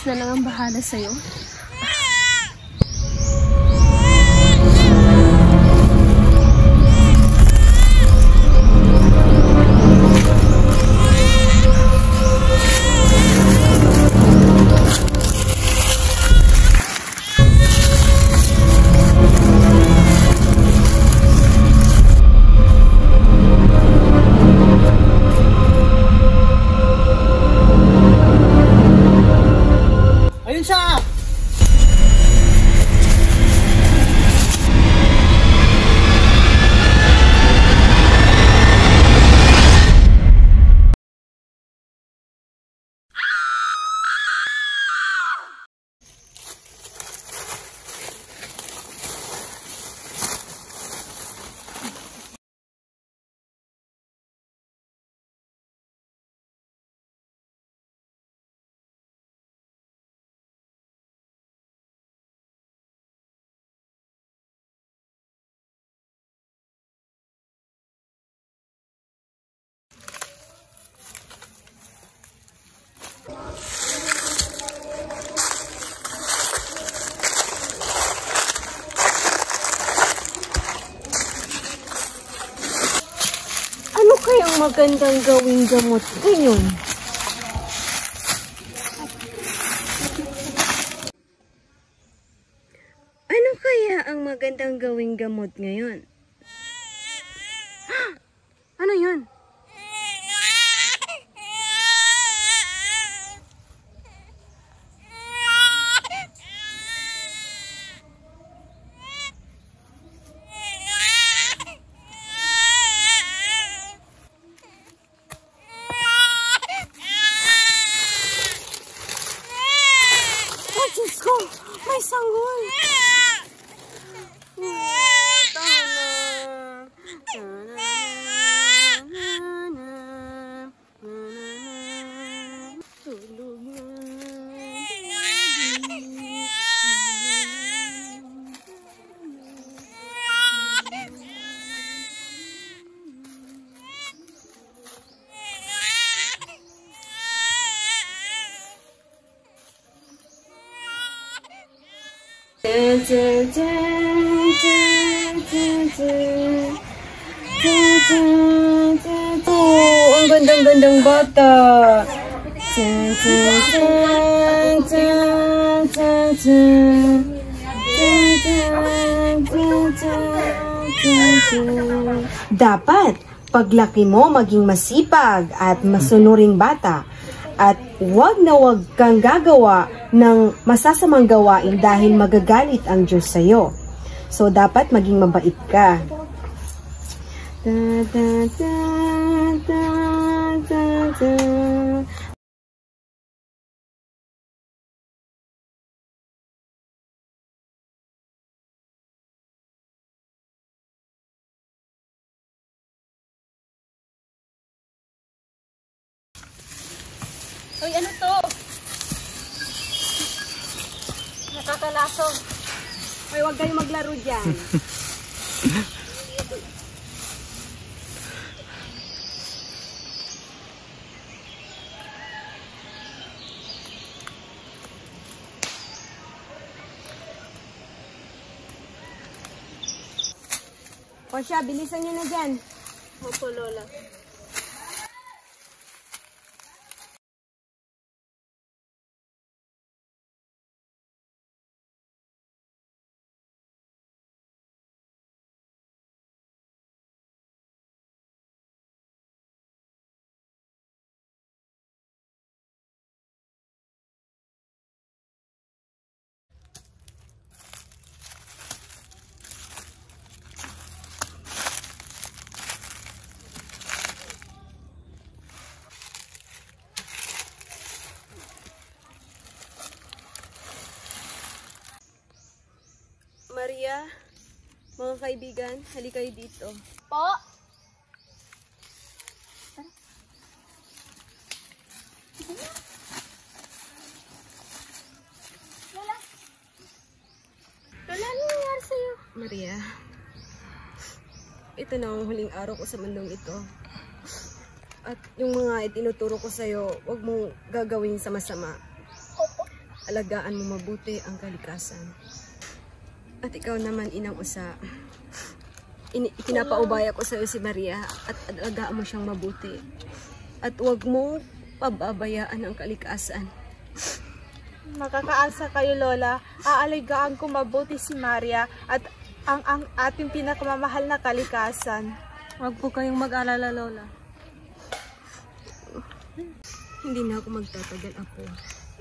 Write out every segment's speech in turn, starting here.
Diyos na lang ang bahala sa'yo. Ano kayang magandang gawing gamot ngayon? Ano kaya ang magandang gawing gamot ngayon? Ano yun? Diyos ko! May sanggol! Tulog na. Oh, ang gandang-gandang bata. Dapat paglaki mo maging masipag at masunuring bata. At wag na wag kang gagawa ng masasamang gawain dahil magagalit ang Diyos sa'yo. So, dapat maging mabait ka. Hoy, ano to? Nakakalaso. Hoy, huwag kayong maglaro dyan. O siya, bilisan nyo na dyan. Opo, Lola. Maria, mga kaibigan, halika kayo dito. Po? Lola? Lola, ano nangyari sa'yo? Maria, ito na ang huling araw ko sa mundong ito. At yung mga itinuturo ko sa'yo, huwag mong gagawin sama-sama. Opo. alagaan mo mabuti ang kalikasan. At ikaw naman, Inang Usa, pinapaubaya ko sa iyo si Maria at alagaan mo siyang mabuti. At huwag mo pababayaan ang kalikasan. Makakaasa kayo, Lola. Aalagaan ko mabuti si Maria at ang ating pinakamamahal na kalikasan. Huwag po kayong mag-alala, Lola. Hindi na ako magtatagal, Apo.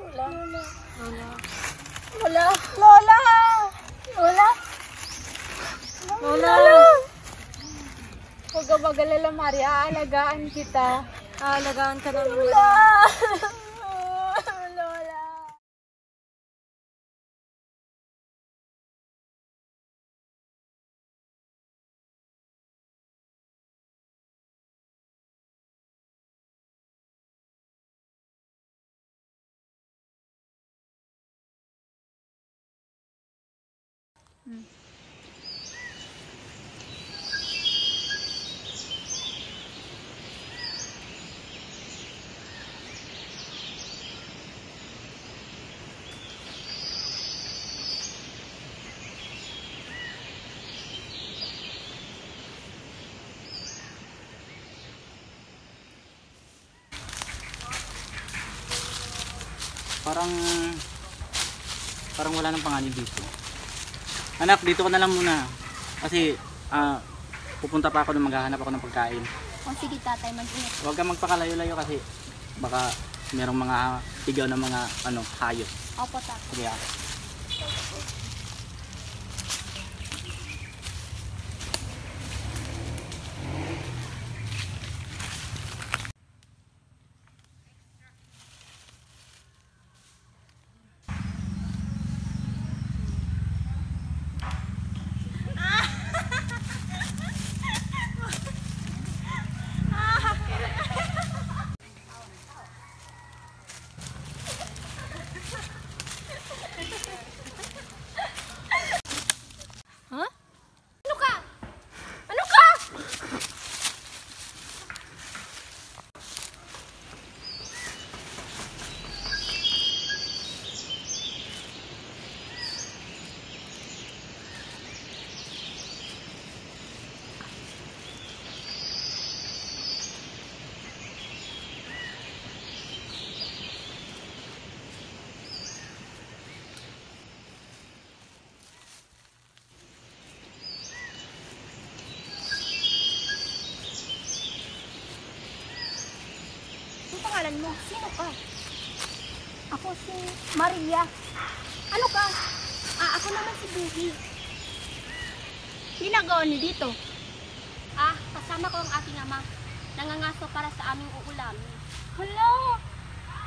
Lola. Lola. Lola. Lola. Lola. Huwag ka mag-alala, Maria. Aalagaan kita. Aalagaan ka namin, Lola. Maria. Lola. Parang wala nang panganib dito. Anak, dito ka na lang muna. Kasi pupunta pa ako nung maghahanap ako ng pagkain. O sige tatay, mag-ingat. Huwag kang magpakalayo-layo kasi baka merong mga tigaw na mga hayop. Opo tatay. Sige ah. Anong pangalan mo? Sino ka? Ako si Maria. Ano ka? Ako naman si Buhi. Ginagawa niyo dito? Kasama ko ang aking ama. Nangangaso para sa aming uulamin. Hala!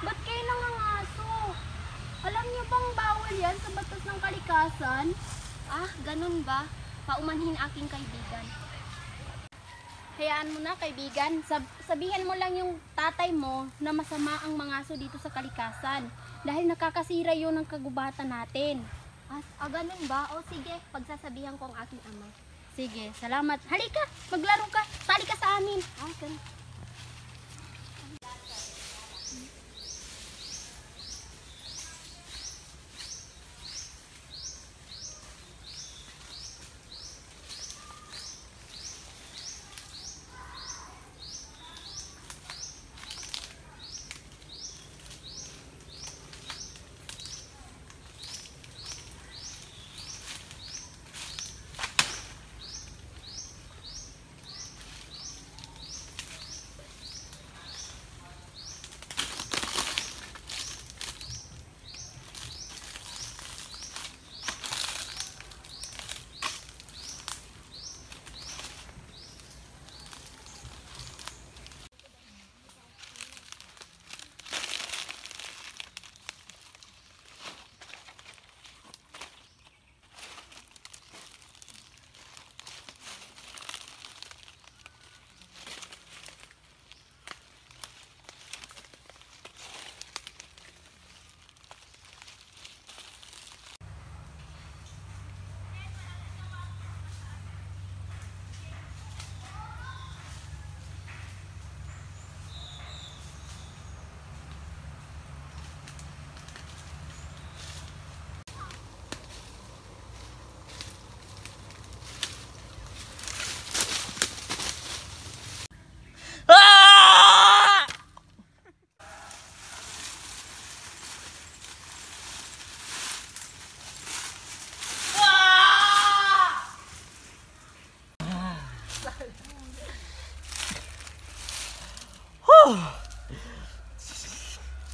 Ba't kayo nangangaso? Alam niyo bang bawal yan sa batas ng kalikasan? Ganun ba? Paumanhin aking kaibigan. Hayaan mo na, kaibigan. Sabihan mo lang yung tatay mo na masama ang mangaso dito sa kalikasan. Dahil nakakasira yun ng kagubatan natin. Ganun ba? O sige, pagsasabihan ko ang aking ama. Sige, salamat. Halika, maglaro ka. Sali ka sa amin. Ganun.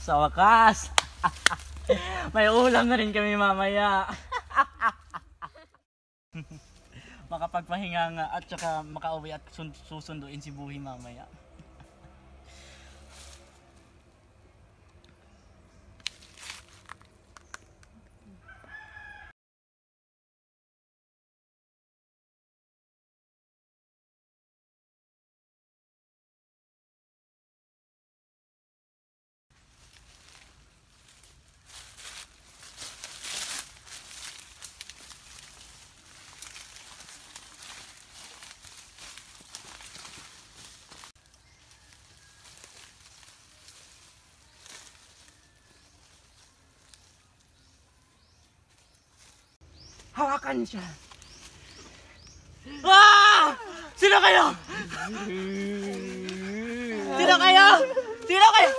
Sa wakas, may ulam na rin kami mamaya. Makapagpahinga nga at saka makauwi at susunduin si Buhi mamaya. Hawakan siya. Ah! Sino kayo? Sino kayo? Sino kayo?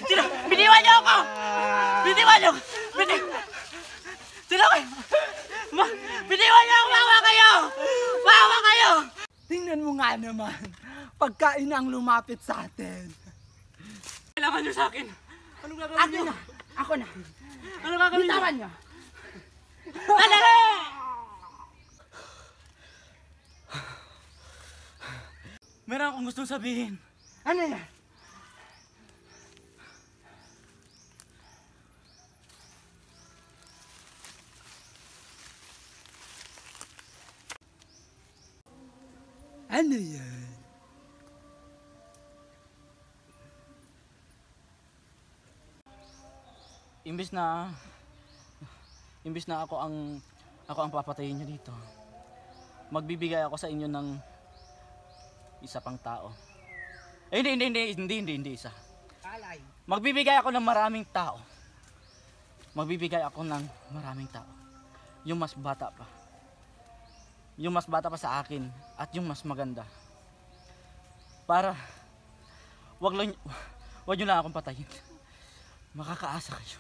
Sino? Biniwan niyo ako! Biniwan niyo! Sino kayo? Biniwan niyo ako! Mawa kayo! Mawa kayo! Tingnan mo nga naman. Pagkain ang lumapit sa atin. Kailangan niyo sa akin. Anong gagawin niyo? Ako na. Anong gagawin niyo? Bitawan niyo. Dali! Meron akong gustong sabihin. Ano yan? Ano yan? Imbis na ako ang papatayin niyo dito. Magbibigay ako sa inyo ng isa pang tao. Hindi isa. Alay. Magbibigay ako ng maraming tao. Magbibigay ako ng maraming tao. Yung mas bata pa. Yung mas bata pa sa akin at yung mas maganda. Para wag niyo lang akong patayin. Makakaasa kayo.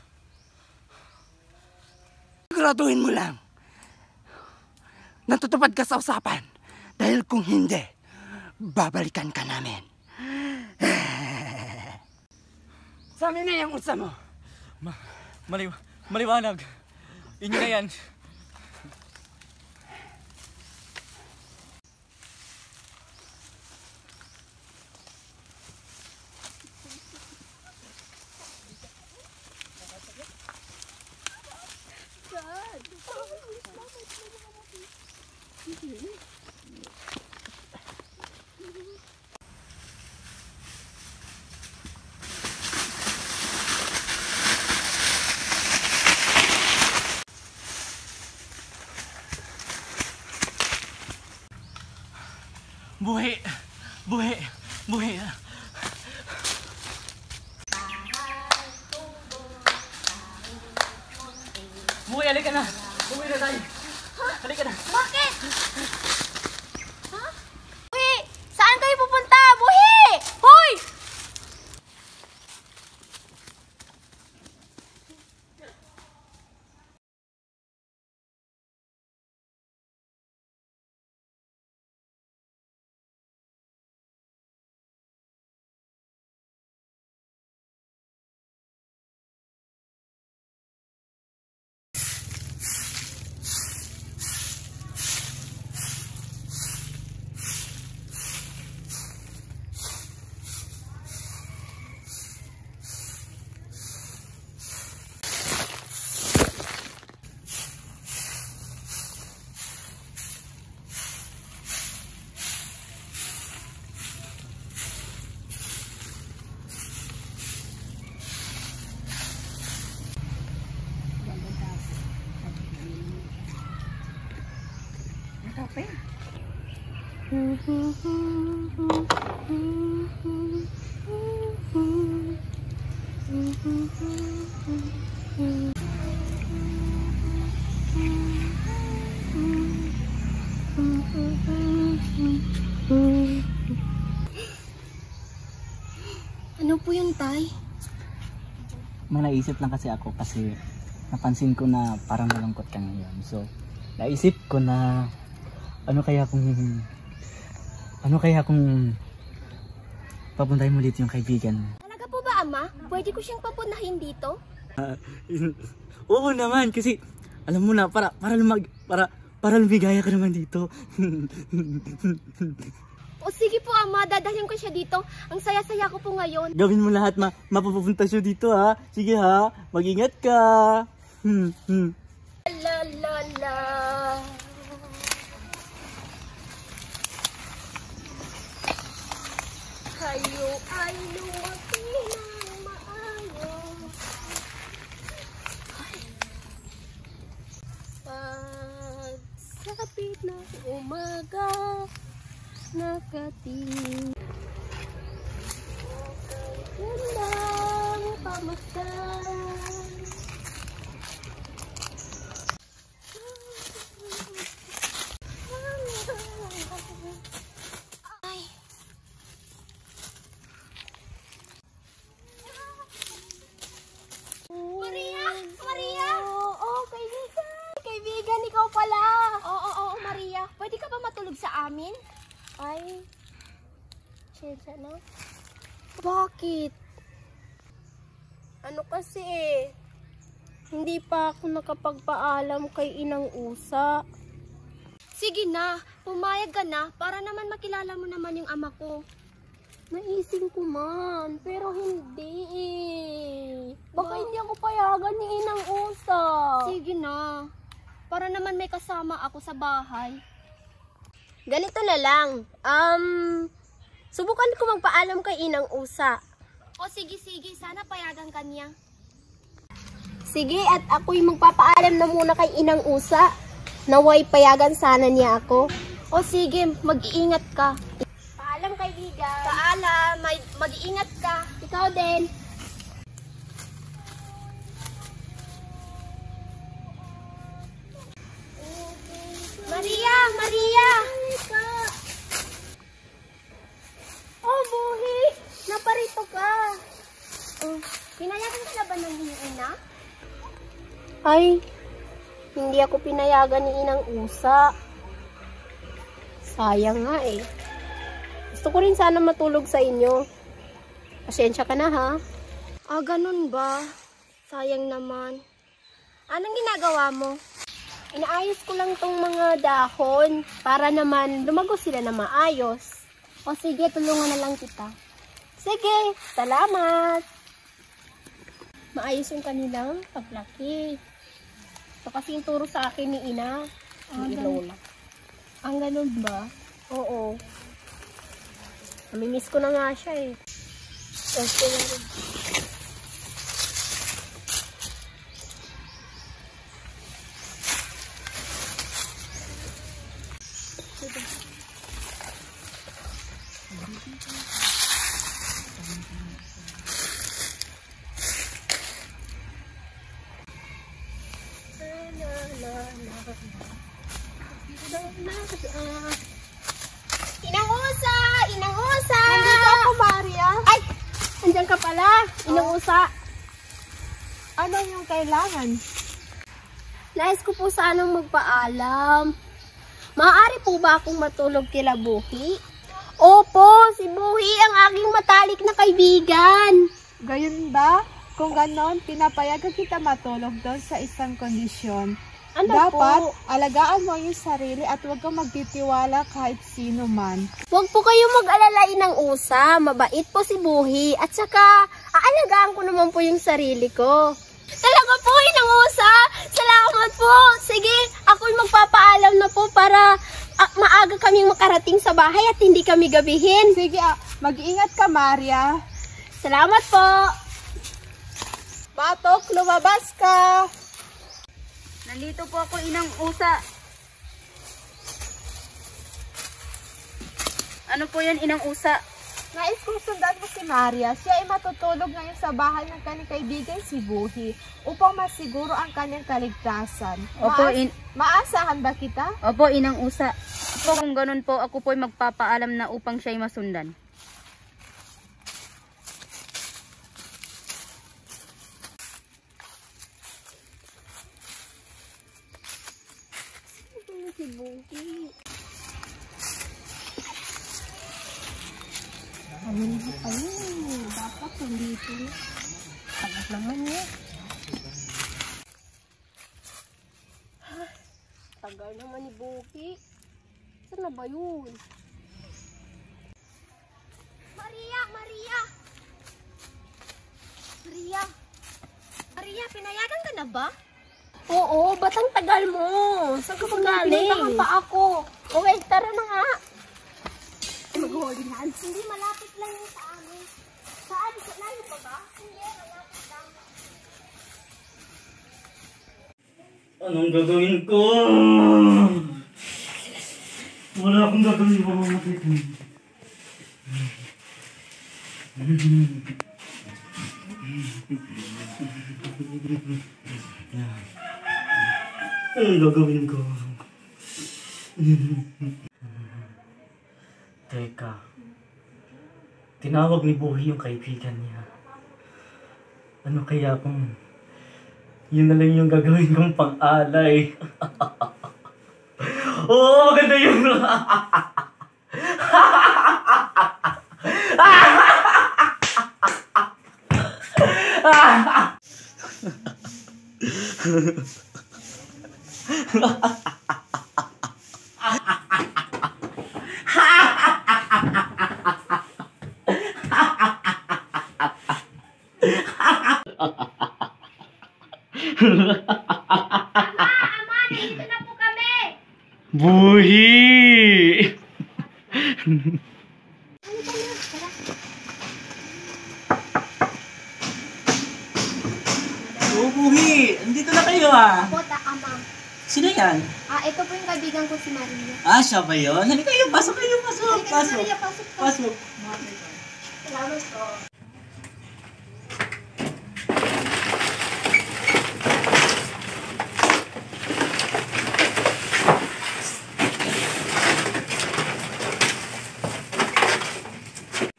Siguraduhin mo lang. Natutupad ka sa usapan. Dahil kung hindi, babalikan ka namin. Sa amin na yung usa mo. Maliwanag. Inyo na yan. Buhi! Buhi! Buhi! Buhi, halika na! Buhi na tayo! Halika na! Bakit? Ha? Buhi! Saan kayo pupunta? Buhi! Hoy! Ano po yun, Tay? May naisip lang kasi ako kasi napansin ko na parang malungkot ka ngayon. So, naisip ko na ano kaya kung papuntahin mo dito yung kaibigan mo. Talaga po ba, Ama? Pwede ko siyang papunahin dito? Oo naman, kasi alam mo na, para lumigaya ka naman dito. O sige po, Ama, dadalhin ko siya dito. Ang saya-saya ko po ngayon. Gawin mo lahat, mapapunta siya dito ha. Sige ha, mag-ingat ka. La la la. Kayo ay lumaki ng maayos. Pagsapit ng umaga, nakatingin. Gandang pamasdan. Maria! Oo, kaibigan, ikaw pala. Oo, Maria. Pwede ka ba matulog sa amin? Ay, sensya na. Bakit? Ano kasi hindi pa ako nakapagpaalam kay Inang Usa. Sige na, pumayag ka na para naman makilala mo naman yung ama ko. Naising ko man, pero hindi Baka hindi ako payagan ni Inang Usa. Sige na, para naman may kasama ako sa bahay. Ganito na lang, subukan ko magpaalam kay Inang Usa. O sige, sana payagan ka niya. Sige, at ako'y magpapaalam na muna kay Inang Usa. Naway payagan sana niya ako. O sige, mag-iingat ka. Paalam kaibigan. Paalam, mag-iingat ka. Ikaw din. Maria! Oh, Buhi! Naparito ka. Pinayagan ka na ba ng iyong ina? Ay, hindi ako pinayagan ni Inang Usa. Sayang nga eh. Gusto ko rin sana matulog sa inyo. Pasensya ka na ha. Ganun ba? Sayang naman. Anong ginagawa mo? Inaayos ko lang tong mga dahon para naman lumago sila na maayos. O sige, tulungan na lang kita. Sige, salamat. Maayos yung kanilang paglaki. Ito kasi yung turo sa akin ni Ina. Ni Lola. Ang ganun ba? Oo. Namimiss ko na nga siya eh. Okay na rin. Inang Usa! Nandito ako, Maria. Ay! Andiyan ka pala. Inang Usa. Ano yung kailangan? Nais ko po sanang magpaalam. Maaari po ba akong matulog kila Buhi? Opo, si Buhi ang aking matalik na kaibigan. Gayon ba? Kung ganon, pinapayagan kita matulog doon sa isang kondisyon. Ano Dapat, po? alagaan mo yung sarili at huwag kang magtitiwala kahit sino man. Huwag po kayong mag-alala, Inang Usa. Mabait po si Buhi. At saka, aalagaan ko naman po yung sarili ko. Talaga po, Inang Usa. Salamat po. Sige, ako'y magpapaalam na po para maaga kaming makarating sa bahay at hindi kami gabihin. Sige, mag-iingat ka, Maria. Salamat po. Batok, lumabas ka. Nandito po ako, Inang Usa. Ano po yan, Inang Usa? Nais kong sundan mo si Maria. Siya ay matutulog ngayon sa bahay ng kanyang kaibigan si Buhi upang masiguro ang kanyang kaligtasan. Opo, Maasahan ba kita? Opo, Inang Usa. Opo, kung ganun po, ako po ay magpapaalam na upang siya'y masundan. Si Buhi. Ano na kayo? Dapat nandito. Tagal naman niya. Tagal naman ni Boki. Saan na ba yun? Maria! Maria! Maria! Maria, pinayagan ka na ba? Oo, ba't ang tagal mo? Saan ka galing? Pinuntahan pa ako. Okay, tara na nga. Mag-holding hands. Hindi, malapit lang yung sa amin. Saan? Layo pa ba? Hindi, malapit lang. Anong gagawin ko? Wala akong gagawin. Mamamatay ko. Anong gagawin ko? Teka. Tinawag ni Buhi yung kaibigan niya. Ano kaya kung yun na lang yung gagawin kong pang-alay? Oo, ganda yun! Ama, nandito na po kami! Buhi! Oo, Buhi! Andito na kayo ah! Bota, ama. Sino yan? Ito po yung kaibigan ko si Maria. Siya ba yun? Halika kayo, pasok kayo, pasok! Pasok! Maria, pasok ka. Pasok! Salamat po.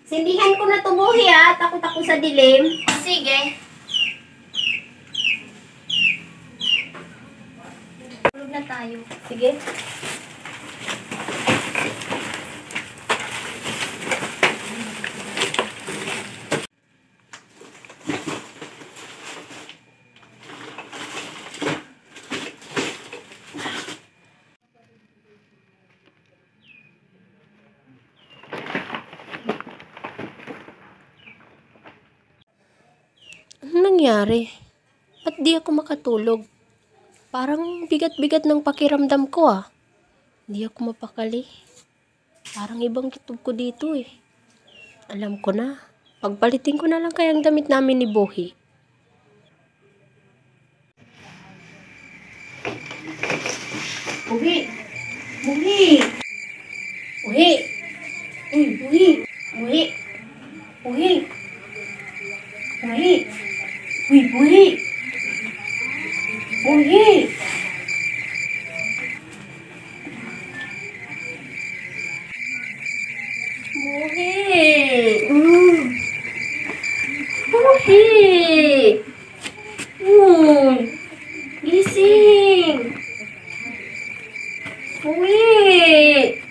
Sindihan ko na to, Buhi, ha? Takot ako sa dilim. Sige. Tulog na tayo. Sige. Anong nangyari? Ba't di ako makatulog? Parang bigat-bigat ng pakiramdam ko ah. Di ako mapakali. Parang ibang kitub ko dito eh. Alam ko na. Pagpalitin ko na lang kayang damit namin ni Buhi. Buhi! Buhi! Buhi! Uy, Buhi! Buhi! Buhi! Buhi! Uy, Buhi! Buhi! Buhi! Buhi! Gising! Buhi!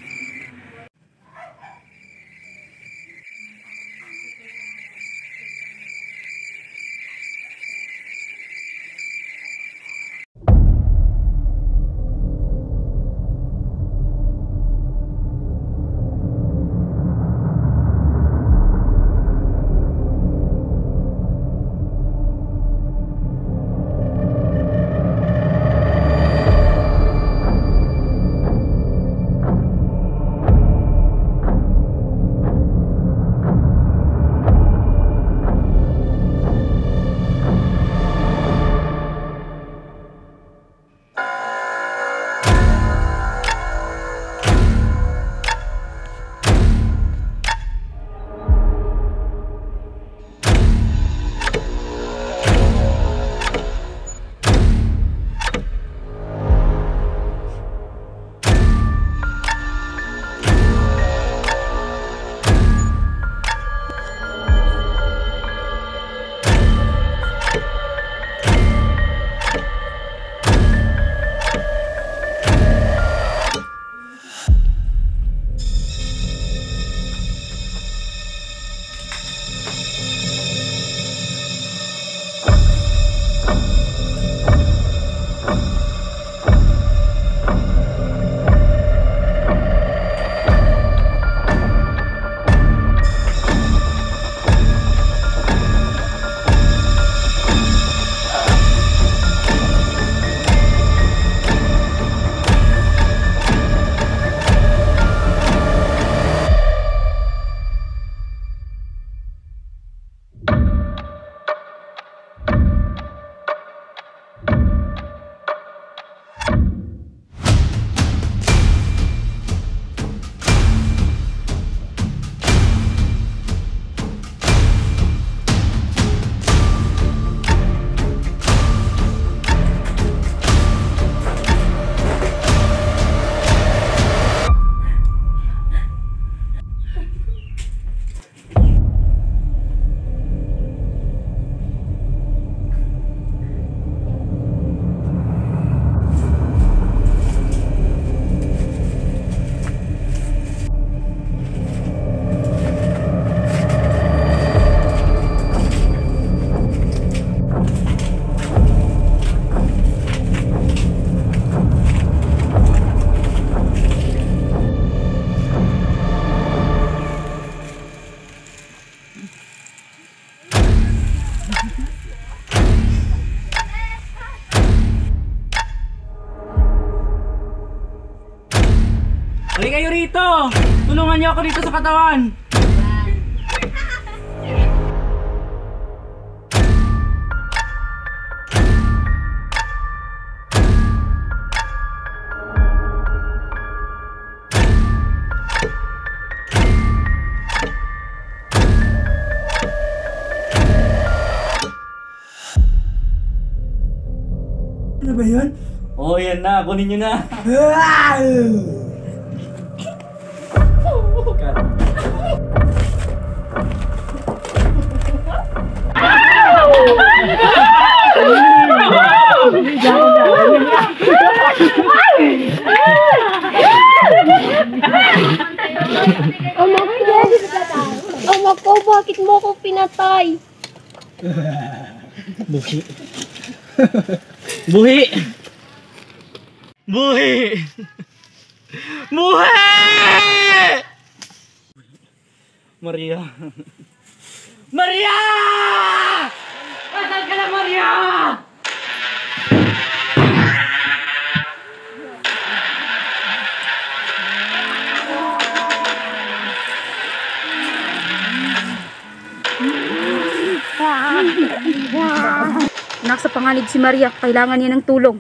dito! Tulungan niyo ako dito sa katawan! Ano ba yun? Oo, yan na. Kunin nyo na. Ama ko, bakit mo ko pinatay? Buhi. Buhi! Buhi! Buhi! Maria! Maria! Nasaan ka na, Maria? Nasa panganib si Maria, kailangan niya ng tulong.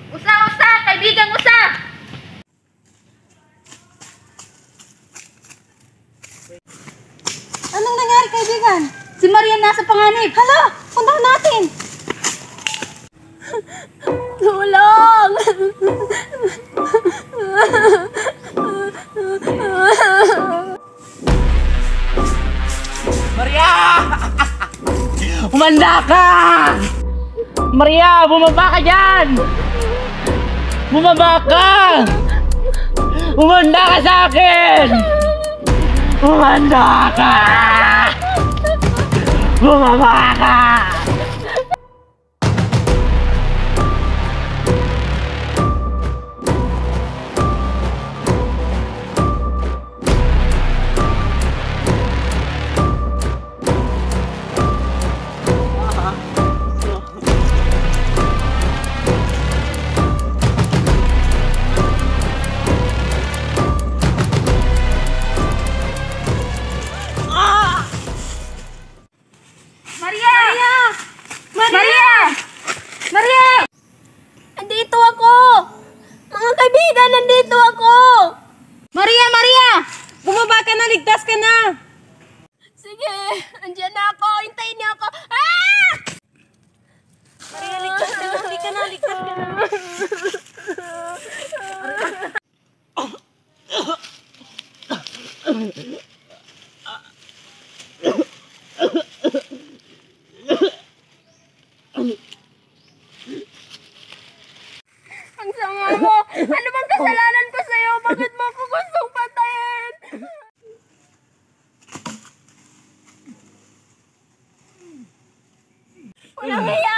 Usa! Kaibigang usa! Anong nangyari, kaibigan? Si Maria nasa panganib. Hala, puntahan natin. Tulong! Maria! Umanda ka! Maria, bumaba ka dyan! Bumaba ka! Umanda ka sa akin! Umanda ka! Bumaba ka! Maria! Nandito ako! Mga kaibigan, nandito ako! Maria! Bumaba ka na, ligtas ka na! Sige, andyan na ako. Hintayin niyo ako. Ah! Maria, ligtas ka na, ligtas ka na. Ang sama mo! Ano bang kasalanan ko sa'yo? Bakit mo ako gustong patayin? Walang hiya